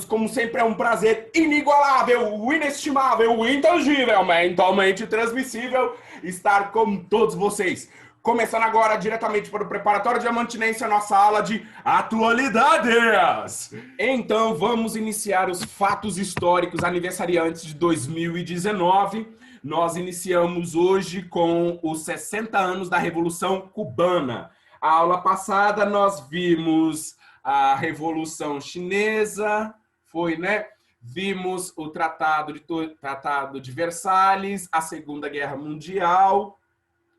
como sempre é um prazer inigualável, inestimável, intangível, mentalmente transmissível estar com todos vocês. Começando agora diretamente para o Preparatório Diamantinense, a nossa aula de atualidades. Então vamos iniciar os fatos históricos aniversariantes de 2019. Nós iniciamos hoje com os 60 anos da Revolução Cubana. A aula passada nós vimos a Revolução Chinesa, Vimos o Tratado de Versalhes, a Segunda Guerra Mundial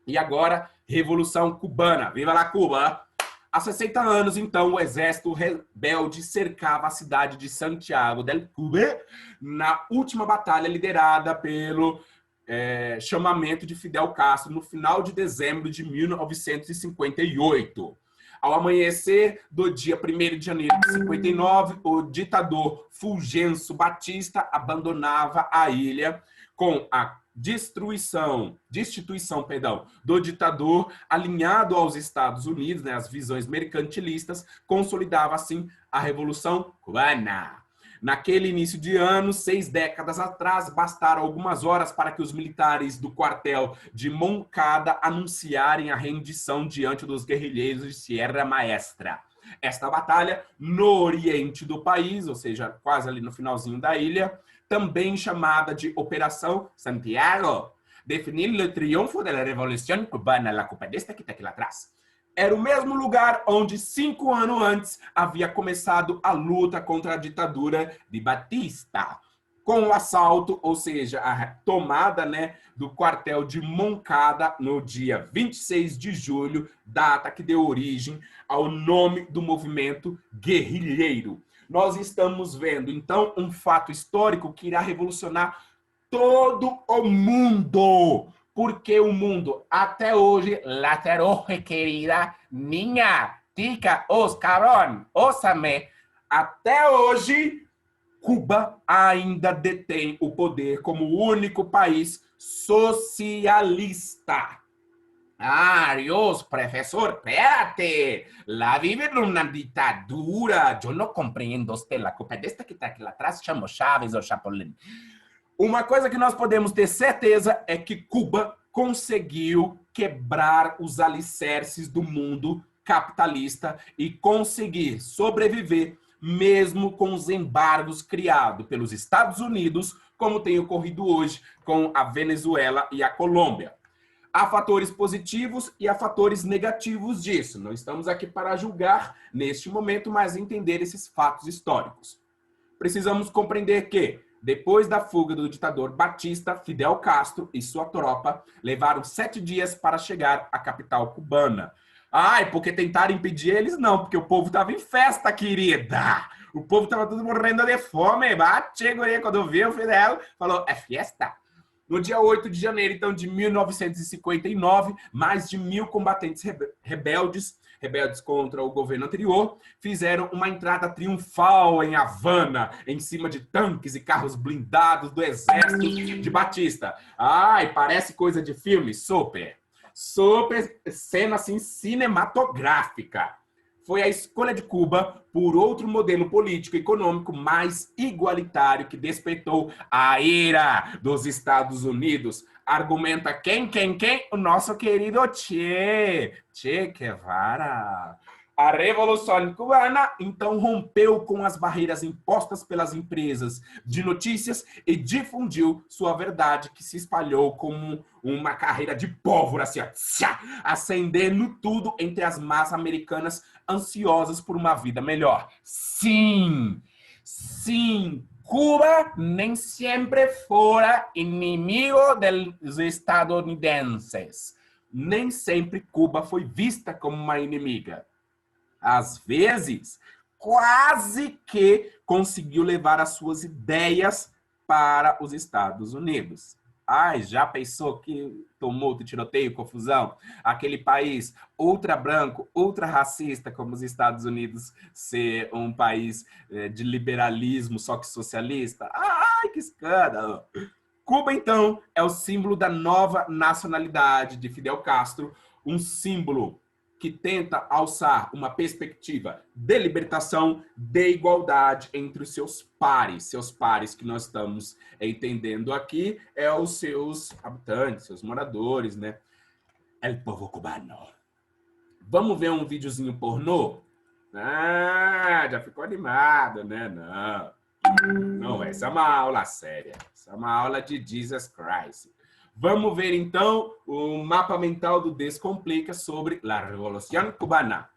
e agora Revolução Cubana. Viva la Cuba! Há 60 anos, então, o exército rebelde cercava a cidade de Santiago del Cuba na última batalha liderada pelo chamamento de Fidel Castro no final de dezembro de 1958. Ao amanhecer do dia 1º de janeiro de 59, o ditador Fulgêncio Batista abandonava a ilha com a destituição do ditador alinhado aos Estados Unidos, as visões mercantilistas, consolidava assim a Revolução Cubana. Naquele início de ano, 6 décadas atrás, bastaram algumas horas para que os militares do quartel de Moncada anunciarem a rendição diante dos guerrilheiros de Sierra Maestra. Esta batalha, no oriente do país, ou seja, quase ali no finalzinho da ilha, também chamada de Operação Santiago, definiu o triunfo da Revolução Cubana, la copadesta que está aqui lá atrás. Era o mesmo lugar onde 5 anos antes havia começado a luta contra a ditadura de Batista, com o assalto, ou seja, a tomada do quartel de Moncada no dia 26 de julho, data que deu origem ao nome do movimento guerrilheiro. Nós estamos vendo, então, um fato histórico que irá revolucionar todo o mundo. Porque o mundo, até hoje, até hoje, querida minha, tica, os cabrón, ósame, até hoje, Cuba ainda detém o poder como o único país socialista. Ah, Dios, profesor, espérate. La vive una ditadura. Yo no comprendo usted. La culpa desta que está aqui lá atrás chama Chaves ou Chapolin. Uma coisa que nós podemos ter certeza é que Cuba conseguiu quebrar os alicerces do mundo capitalista e conseguir sobreviver mesmo com os embargos criados pelos Estados Unidos, como tem ocorrido hoje com a Venezuela e a Colômbia. Há fatores positivos e há fatores negativos disso. Não estamos aqui para julgar neste momento, mas entender esses fatos históricos. Precisamos compreender que, depois da fuga do ditador Batista, Fidel Castro e sua tropa levaram 7 dias para chegar à capital cubana. Ai, porque tentaram impedir eles? Não, porque o povo estava em festa, querida. O povo estava tudo morrendo de fome. Chegou aí, quando viu o Fidel, falou, é festa. No dia 8 de janeiro, então, de 1959, mais de 1.000 combatentes rebeldes contra o governo anterior, fizeram uma entrada triunfal em Havana, em cima de tanques e carros blindados do exército de Batista. Ai, parece coisa de filme? Super cena assim cinematográfica. Foi a escolha de Cuba por outro modelo político e econômico mais igualitário que despertou a ira dos Estados Unidos. Argumenta quem? O nosso querido Che Guevara. A Revolução Cubana, então, rompeu com as barreiras impostas pelas empresas de notícias e difundiu sua verdade, que se espalhou como uma carreira de pólvora, assim, acendendo tudo entre as massas americanas ansiosas por uma vida melhor. Sim, Cuba nem sempre fora inimigo dos estadunidenses. Nem sempre Cuba foi vista como uma inimiga. Às vezes, quase que conseguiu levar as suas ideias para os Estados Unidos. Ai, já pensou que tumulto, tiroteio, confusão? Aquele país ultra branco, ultra racista como os Estados Unidos ser um país de liberalismo, só que socialista? Ai, que escândalo! Cuba, então, é o símbolo da nova nacionalidade de Fidel Castro, um símbolo que tenta alçar uma perspectiva de libertação, de igualdade entre os seus pares que nós estamos entendendo aqui é os seus habitantes, seus moradores, né? El povo cubano. Vamos ver um videozinho pornô? Ah, já ficou animado, né? Não, essa é uma aula séria. Essa é uma aula de Jesus Christ. Vamos ver, então, o mapa mental do Descomplica sobre a Revolução Cubana.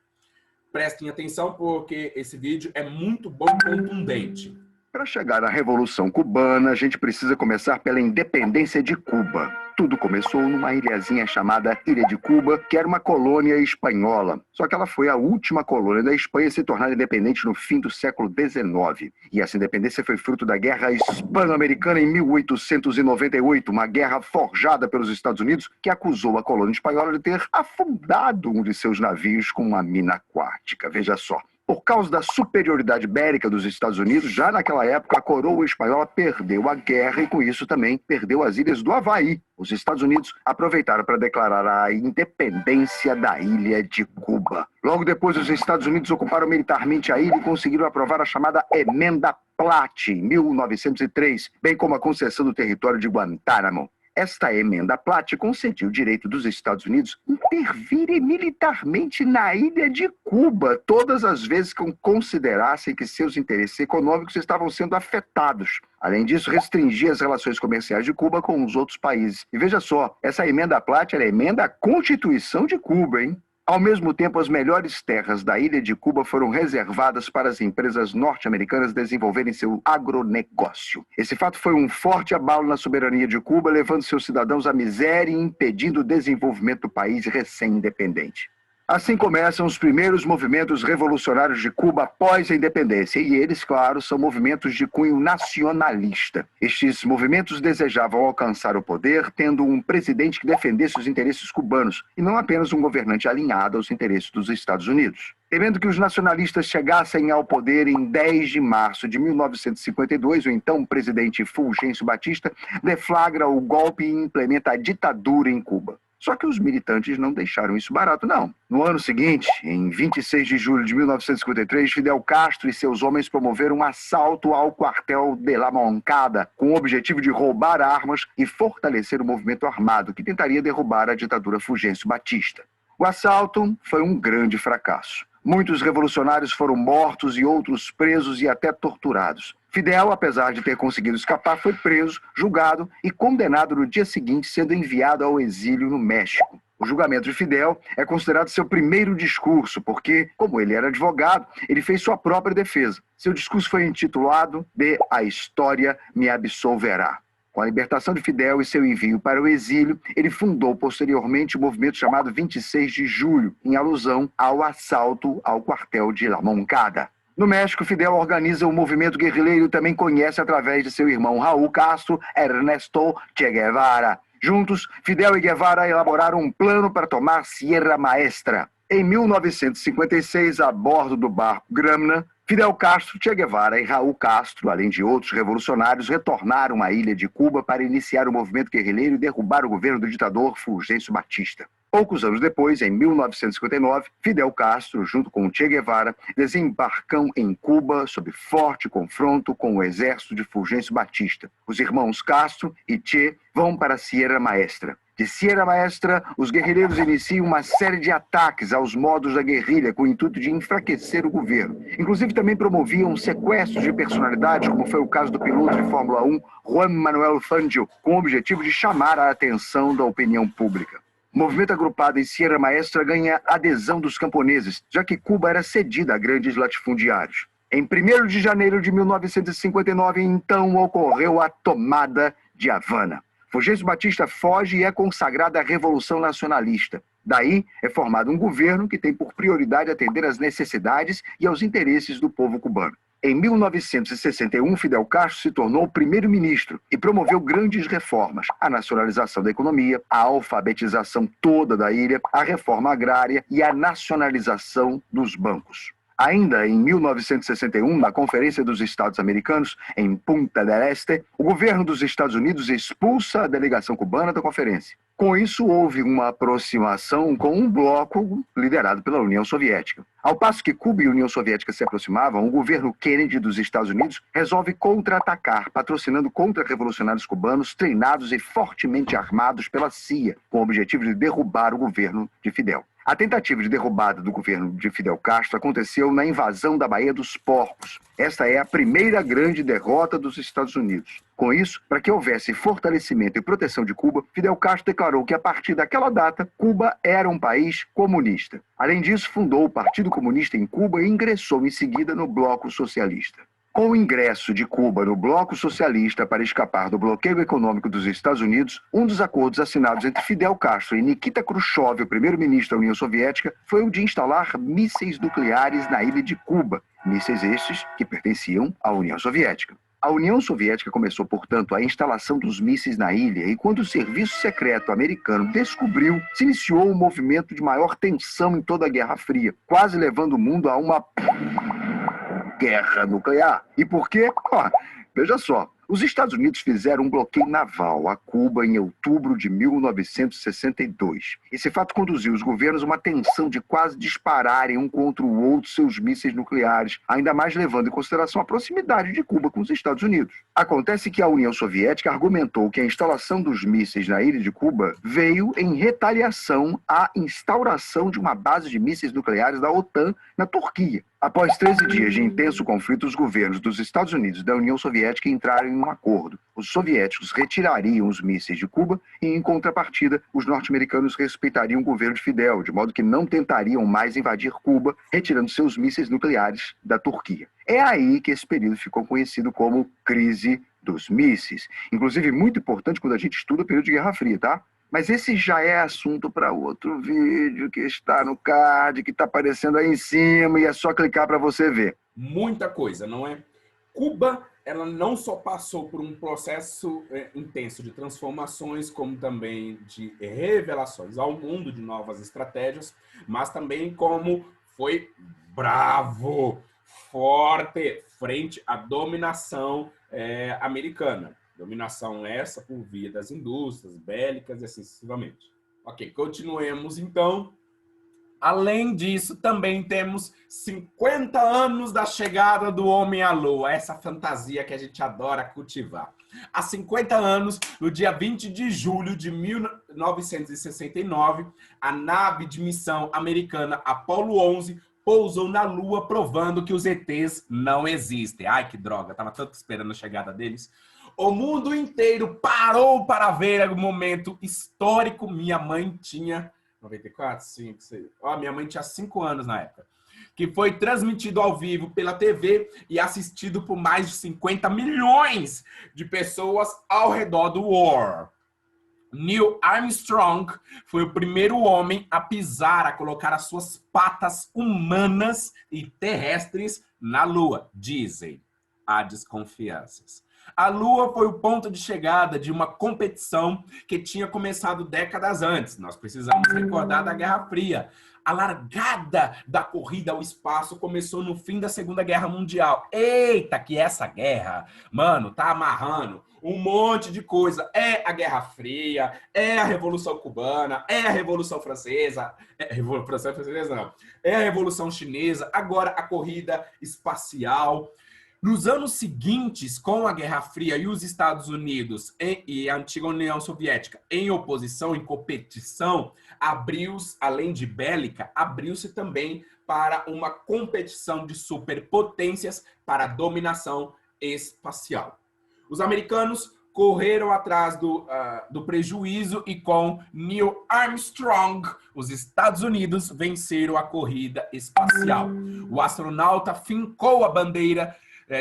Prestem atenção, porque esse vídeo é muito bom e contundente. Para chegar à Revolução Cubana, a gente precisa começar pela independência de Cuba. Tudo começou numa ilhazinha chamada Ilha de Cuba, que era uma colônia espanhola. Só que ela foi a última colônia da Espanha a se tornar independente no fim do século XIX. E essa independência foi fruto da Guerra Hispano-Americana em 1898, uma guerra forjada pelos Estados Unidos que acusou a colônia espanhola de ter afundado um de seus navios com uma mina aquática. Veja só. Por causa da superioridade bélica dos Estados Unidos, já naquela época a coroa espanhola perdeu a guerra e com isso também perdeu as ilhas do Havaí. Os Estados Unidos aproveitaram para declarar a independência da ilha de Cuba. Logo depois, os Estados Unidos ocuparam militarmente a ilha e conseguiram aprovar a chamada Emenda Platt, em 1903, bem como a concessão do território de Guantánamo. Esta emenda Platt concedia o direito dos Estados Unidos intervirem militarmente na ilha de Cuba todas as vezes que considerassem que seus interesses econômicos estavam sendo afetados. Além disso, restringia as relações comerciais de Cuba com os outros países. E veja só, essa emenda Platt era a emenda à Constituição de Cuba, hein? Ao mesmo tempo, as melhores terras da ilha de Cuba foram reservadas para as empresas norte-americanas desenvolverem seu agronegócio. Esse fato foi um forte abalo na soberania de Cuba, levando seus cidadãos à miséria e impedindo o desenvolvimento do país recém-independente. Assim começam os primeiros movimentos revolucionários de Cuba após a independência, e eles, claro, são movimentos de cunho nacionalista. Estes movimentos desejavam alcançar o poder tendo um presidente que defendesse os interesses cubanos, e não apenas um governante alinhado aos interesses dos Estados Unidos. Temendo que os nacionalistas chegassem ao poder em 10 de março de 1952, o então presidente Fulgêncio Batista deflagra o golpe e implementa a ditadura em Cuba. Só que os militantes não deixaram isso barato, não. No ano seguinte, em 26 de julho de 1953, Fidel Castro e seus homens promoveram um assalto ao quartel de La Moncada, com o objetivo de roubar armas e fortalecer o movimento armado que tentaria derrubar a ditadura Fulgêncio Batista. O assalto foi um grande fracasso. Muitos revolucionários foram mortos e outros presos e até torturados. Fidel, apesar de ter conseguido escapar, foi preso, julgado e condenado no dia seguinte, sendo enviado ao exílio no México. O julgamento de Fidel é considerado seu primeiro discurso, porque, como ele era advogado, ele fez sua própria defesa. Seu discurso foi intitulado de A História Me Absolverá. Com a libertação de Fidel e seu envio para o exílio, ele fundou posteriormente o movimento chamado 26 de Julho, em alusão ao assalto ao quartel de La Moncada. No México, Fidel organiza o movimento guerrilheiro e também conhece através de seu irmão Raul Castro, Ernesto Che Guevara. Juntos, Fidel e Guevara elaboraram um plano para tomar Sierra Maestra. Em 1956, a bordo do barco Gramna, Fidel Castro, Che Guevara e Raul Castro, além de outros revolucionários, retornaram à ilha de Cuba para iniciar o movimento guerrilheiro e derrubar o governo do ditador Fulgêncio Batista. Poucos anos depois, em 1959, Fidel Castro, junto com Che Guevara, desembarcam em Cuba sob forte confronto com o exército de Fulgêncio Batista. Os irmãos Castro e Che vão para Sierra Maestra. De Sierra Maestra, os guerrilheiros iniciam uma série de ataques aos modos da guerrilha com o intuito de enfraquecer o governo. Inclusive também promoviam sequestros de personalidades, como foi o caso do piloto de Fórmula 1, Juan Manuel Fangio, com o objetivo de chamar a atenção da opinião pública. O movimento agrupado em Sierra Maestra ganha adesão dos camponeses, já que Cuba era cedida a grandes latifundiários. Em 1º de janeiro de 1959, então, ocorreu a tomada de Havana. Fulgêncio Batista foge e é consagrada a Revolução Nacionalista. Daí é formado um governo que tem por prioridade atender às necessidades e aos interesses do povo cubano. Em 1961, Fidel Castro se tornou primeiro-ministro e promoveu grandes reformas: a nacionalização da economia, a alfabetização toda da ilha, a reforma agrária e a nacionalização dos bancos. Ainda em 1961, na Conferência dos Estados Americanos, em Punta del Este, o governo dos Estados Unidos expulsa a delegação cubana da conferência. Com isso, houve uma aproximação com um bloco liderado pela União Soviética. Ao passo que Cuba e a União Soviética se aproximavam, o governo Kennedy dos Estados Unidos resolve contra-atacar, patrocinando contra-revolucionários cubanos treinados e fortemente armados pela CIA, com o objetivo de derrubar o governo de Fidel. A tentativa de derrubada do governo de Fidel Castro aconteceu na invasão da Baía dos Porcos. Esta é a primeira grande derrota dos Estados Unidos. Com isso, para que houvesse fortalecimento e proteção de Cuba, Fidel Castro declarou que a partir daquela data, Cuba era um país comunista. Além disso, fundou o Partido Comunista em Cuba e ingressou em seguida no Bloco Socialista. Com o ingresso de Cuba no Bloco Socialista para escapar do bloqueio econômico dos Estados Unidos, um dos acordos assinados entre Fidel Castro e Nikita Khrushchev, o primeiro-ministro da União Soviética, foi o de instalar mísseis nucleares na ilha de Cuba, mísseis estes que pertenciam à União Soviética. A União Soviética começou, portanto, a instalação dos mísseis na ilha e quando o Serviço Secreto americano descobriu, se iniciou um movimento de maior tensão em toda a Guerra Fria, quase levando o mundo a uma guerra nuclear. E por quê? Veja só, os Estados Unidos fizeram um bloqueio naval a Cuba em outubro de 1962. Esse fato conduziu os governos a uma tensão de quase dispararem um contra o outro seus mísseis nucleares, ainda mais levando em consideração a proximidade de Cuba com os Estados Unidos. Acontece que a União Soviética argumentou que a instalação dos mísseis na ilha de Cuba veio em retaliação à instauração de uma base de mísseis nucleares da OTAN na Turquia. Após 13 dias de intenso conflito, os governos dos Estados Unidos e da União Soviética entraram em um acordo. Os soviéticos retirariam os mísseis de Cuba e, em contrapartida, os norte-americanos respeitariam o governo de Fidel, de modo que não tentariam mais invadir Cuba, retirando seus mísseis nucleares da Turquia. É aí que esse período ficou conhecido como Crise dos Mísseis. Inclusive, muito importante quando a gente estuda o período de Guerra Fria, tá? Mas esse já é assunto para outro vídeo que está no card, que está aparecendo aí em cima e é só clicar para você ver. Muita coisa, não é? Cuba, ela não só passou por um processo intenso de transformações, como também de revelações ao mundo de novas estratégias, mas também como foi bravo, forte, frente à dominação americana. Dominação essa por via das indústrias bélicas e assim sucessivamente. Ok, continuemos então. Além disso, também temos 50 anos da chegada do homem à Lua, essa fantasia que a gente adora cultivar. Há 50 anos, no dia 20 de julho de 1969, a nave de missão americana Apollo 11 pousou na Lua, provando que os ETs não existem. Ai, que droga, tava tanto esperando a chegada deles. O mundo inteiro parou para ver o momento histórico. Minha mãe tinha 94, 5, 6. Minha mãe tinha 5 anos na época. Que foi transmitido ao vivo pela TV e assistido por mais de 50 milhões de pessoas ao redor do world. Neil Armstrong foi o primeiro homem a pisar, a colocar as suas patas humanas e terrestres na Lua, dizem. Há desconfianças. A Lua foi o ponto de chegada de uma competição que tinha começado décadas antes. Nós precisamos recordar da Guerra Fria. A largada da corrida ao espaço começou no fim da Segunda Guerra Mundial. Eita, que essa guerra, mano, tá amarrando um monte de coisa. É a Guerra Fria, é a Revolução Cubana, é a Revolução Francesa. Francesa não. É a Revolução Chinesa, agora a corrida espacial. Nos anos seguintes, com a Guerra Fria e os Estados Unidos e a antiga União Soviética em oposição, em competição, abriu-se, além de bélica, abriu-se também para uma competição de superpotências para a dominação espacial. Os americanos correram atrás do prejuízo e com Neil Armstrong, os Estados Unidos venceram a corrida espacial. O astronauta fincou a bandeira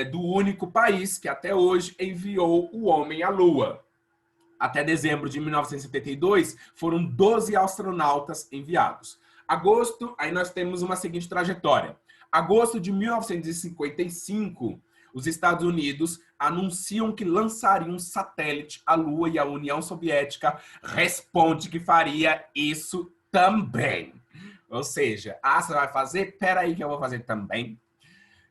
do único país que até hoje enviou o homem à Lua. Até dezembro de 1972, foram 12 astronautas enviados. Agosto, aí nós temos uma seguinte trajetória. Agosto de 1955, os Estados Unidos anunciam que lançariam um satélite à Lua e a União Soviética responde que faria isso também. Ou seja, você vai fazer? Peraí que eu vou fazer também.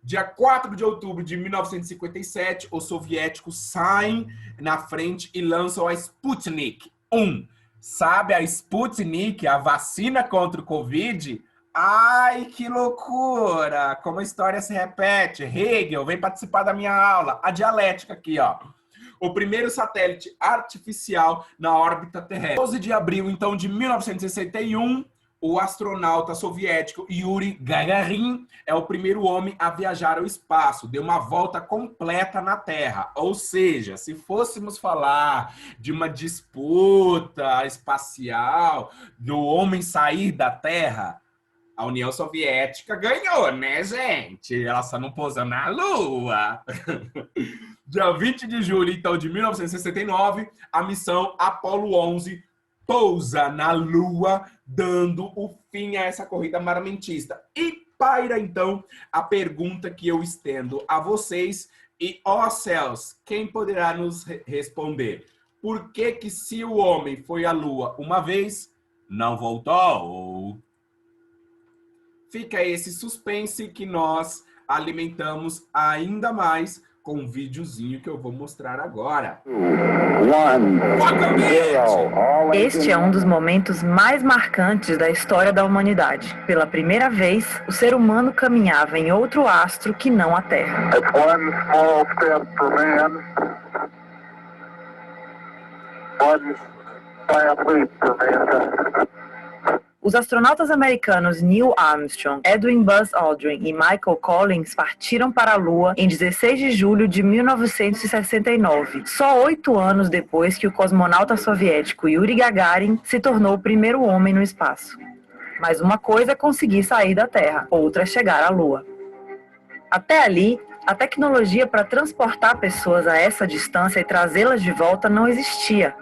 Dia 4 de outubro de 1957, os soviéticos saem na frente e lançam a Sputnik 1. Sabe a Sputnik, a vacina contra o Covid? Ai, que loucura! Como a história se repete. Hegel, vem participar da minha aula. A dialética aqui, ó. O primeiro satélite artificial na órbita terrestre. 12 de abril, então, de 1961, o astronauta soviético Yuri Gagarin é o primeiro homem a viajar ao espaço. Deu uma volta completa na Terra. Ou seja, se fôssemos falar de uma disputa espacial, do homem sair da Terra, a União Soviética ganhou, né, gente? Ela só não pousou na Lua. Dia 20 de julho, então, de 1969, a missão Apollo 11 pousa na Lua, dando o fim a essa corrida armamentista. E paira, então, a pergunta que eu estendo a vocês. E, ó céus, quem poderá nos responder? Por que se o homem foi à Lua uma vez, não voltou? Fica esse suspense que nós alimentamos ainda mais com um videozinho que eu vou mostrar agora. Este é um dos momentos mais marcantes da história da humanidade. Pela primeira vez, o ser humano caminhava em outro astro que não a Terra. Os astronautas americanos Neil Armstrong, Edwin Buzz Aldrin e Michael Collins partiram para a Lua em 16 de julho de 1969, só 8 anos depois que o cosmonauta soviético Yuri Gagarin se tornou o primeiro homem no espaço. Mas uma coisa é conseguir sair da Terra, outra é chegar à Lua. Até ali, a tecnologia para transportar pessoas a essa distância e trazê-las de volta não existia.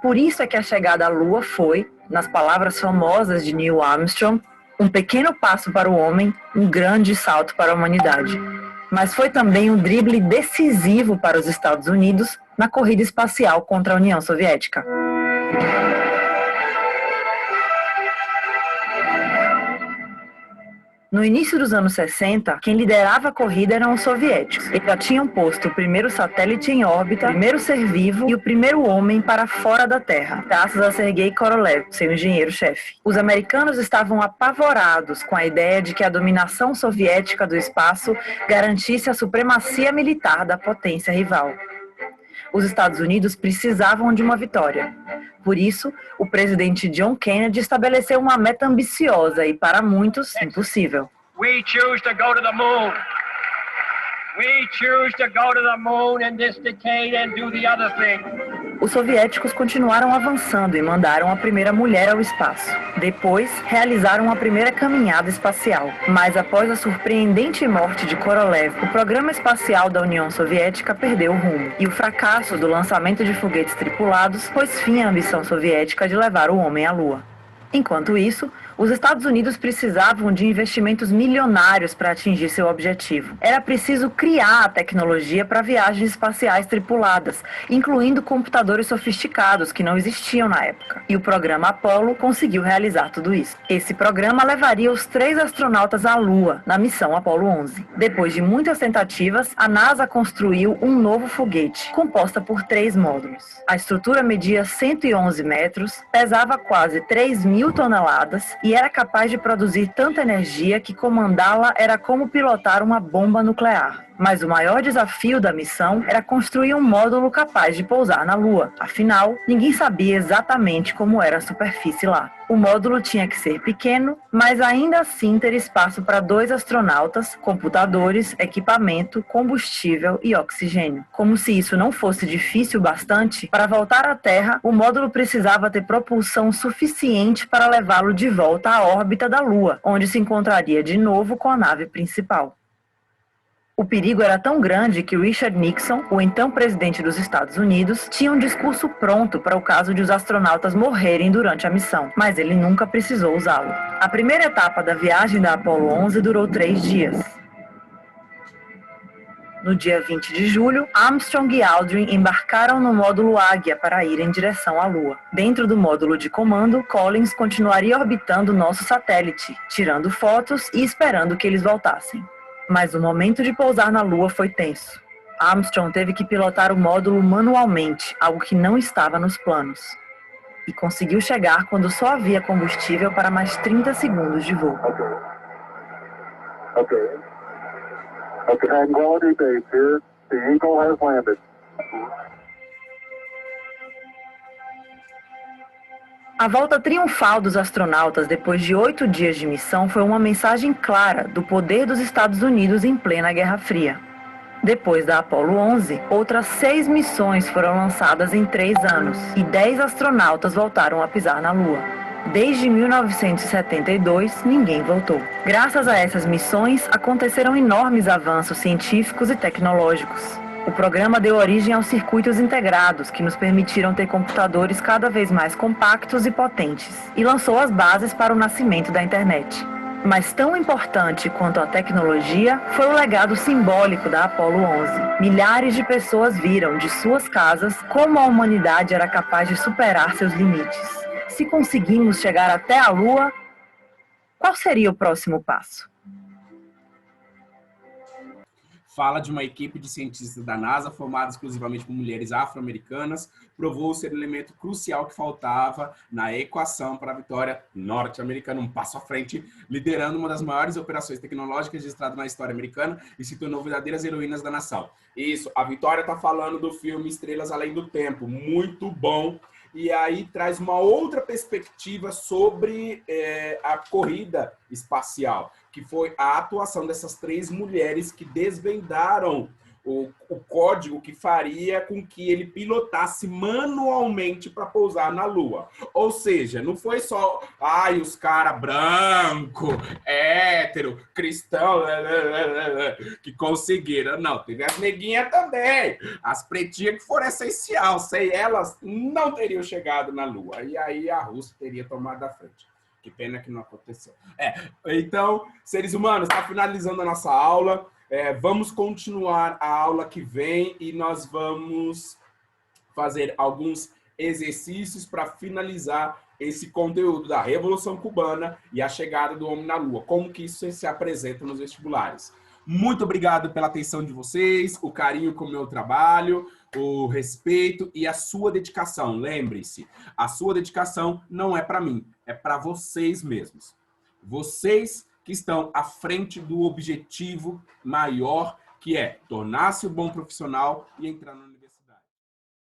Por isso é que a chegada à Lua foi, nas palavras famosas de Neil Armstrong, um pequeno passo para o homem, um grande salto para a humanidade. Mas foi também um drible decisivo para os Estados Unidos na corrida espacial contra a União Soviética. No início dos anos 60, quem liderava a corrida eram os soviéticos. Eles já tinham posto o primeiro satélite em órbita, o primeiro ser vivo e o primeiro homem para fora da Terra, graças a Sergei Korolev, seu engenheiro-chefe. Os americanos estavam apavorados com a ideia de que a dominação soviética do espaço garantisse a supremacia militar da potência rival. Os Estados Unidos precisavam de uma vitória. Por isso, o presidente John Kennedy estabeleceu uma meta ambiciosa e, para muitos, impossível. We choose to go to the moon. We choose to go to the moon in this decade and do the other thing. Os soviéticos continuaram avançando e mandaram a primeira mulher ao espaço. Depois, realizaram a primeira caminhada espacial. Mas após a surpreendente morte de Korolev, o programa espacial da União Soviética perdeu o rumo. E o fracasso do lançamento de foguetes tripulados pôs fim à ambição soviética de levar o homem à Lua. Enquanto isso, os Estados Unidos precisavam de investimentos milionários para atingir seu objetivo. Era preciso criar a tecnologia para viagens espaciais tripuladas, incluindo computadores sofisticados que não existiam na época. E o programa Apollo conseguiu realizar tudo isso. Esse programa levaria os 3 astronautas à Lua, na missão Apollo 11. Depois de muitas tentativas, a NASA construiu um novo foguete, composta por 3 módulos. A estrutura media 111 metros, pesava quase 3.000 toneladas e era capaz de produzir tanta energia que comandá-la era como pilotar uma bomba nuclear. Mas o maior desafio da missão era construir um módulo capaz de pousar na Lua. Afinal, ninguém sabia exatamente como era a superfície lá. O módulo tinha que ser pequeno, mas ainda assim ter espaço para 2 astronautas, computadores, equipamento, combustível e oxigênio. Como se isso não fosse difícil bastante, para voltar à Terra, o módulo precisava ter propulsão suficiente para levá-lo de volta à órbita da Lua, onde se encontraria de novo com a nave principal. O perigo era tão grande que Richard Nixon, o então presidente dos Estados Unidos, tinha um discurso pronto para o caso de os astronautas morrerem durante a missão, mas ele nunca precisou usá-lo. A primeira etapa da viagem da Apollo 11 durou 3 dias. No dia 20 de julho, Armstrong e Aldrin embarcaram no módulo Águia para ir em direção à Lua. Dentro do módulo de comando, Collins continuaria orbitando nosso satélite, tirando fotos e esperando que eles voltassem. Mas o momento de pousar na Lua foi tenso. Armstrong teve que pilotar o módulo manualmente, algo que não estava nos planos. E conseguiu chegar quando só havia combustível para mais 30 segundos de voo. Okay, Tranquility Base here. The Eagle has landed. A volta triunfal dos astronautas depois de 8 dias de missão foi uma mensagem clara do poder dos Estados Unidos em plena Guerra Fria. Depois da Apollo 11, outras 6 missões foram lançadas em 3 anos e 10 astronautas voltaram a pisar na Lua. Desde 1972, ninguém voltou. Graças a essas missões, aconteceram enormes avanços científicos e tecnológicos. O programa deu origem aos circuitos integrados, que nos permitiram ter computadores cada vez mais compactos e potentes, e lançou as bases para o nascimento da internet. Mas tão importante quanto a tecnologia foi o legado simbólico da Apollo 11. Milhares de pessoas viram de suas casas como a humanidade era capaz de superar seus limites. Se conseguimos chegar até a Lua, qual seria o próximo passo? Fala de uma equipe de cientistas da NASA, formada exclusivamente por mulheres afro-americanas, provou ser um elemento crucial que faltava na equação para a vitória norte-americana, um passo à frente, liderando uma das maiores operações tecnológicas registradas na história americana e se tornou verdadeiras heroínas da nação. Isso, a Vitória está falando do filme Estrelas Além do Tempo, muito bom. E aí traz uma outra perspectiva sobre a corrida espacial, que foi a atuação dessas 3 mulheres que desvendaram o código que faria com que ele pilotasse manualmente para pousar na Lua. Ou seja, não foi só os caras branco, hétero, cristão, que conseguiram. Não, teve as neguinhas também. As pretinhas que foram essencial. Sem elas, não teriam chegado na Lua. E aí a Rússia teria tomado a frente. Que pena que não aconteceu. Então, seres humanos, está finalizando a nossa aula. Vamos continuar a aula que vem e nós vamos fazer alguns exercícios para finalizar esse conteúdo da Revolução Cubana e a chegada do homem na Lua. Como que isso se apresenta nos vestibulares. Muito obrigado pela atenção de vocês, o carinho com o meu trabalho, o respeito e a sua dedicação. Lembre-se, a sua dedicação não é para mim, é para vocês mesmos. Vocês que estão à frente do objetivo maior, que é tornar-se um bom profissional e entrar na universidade.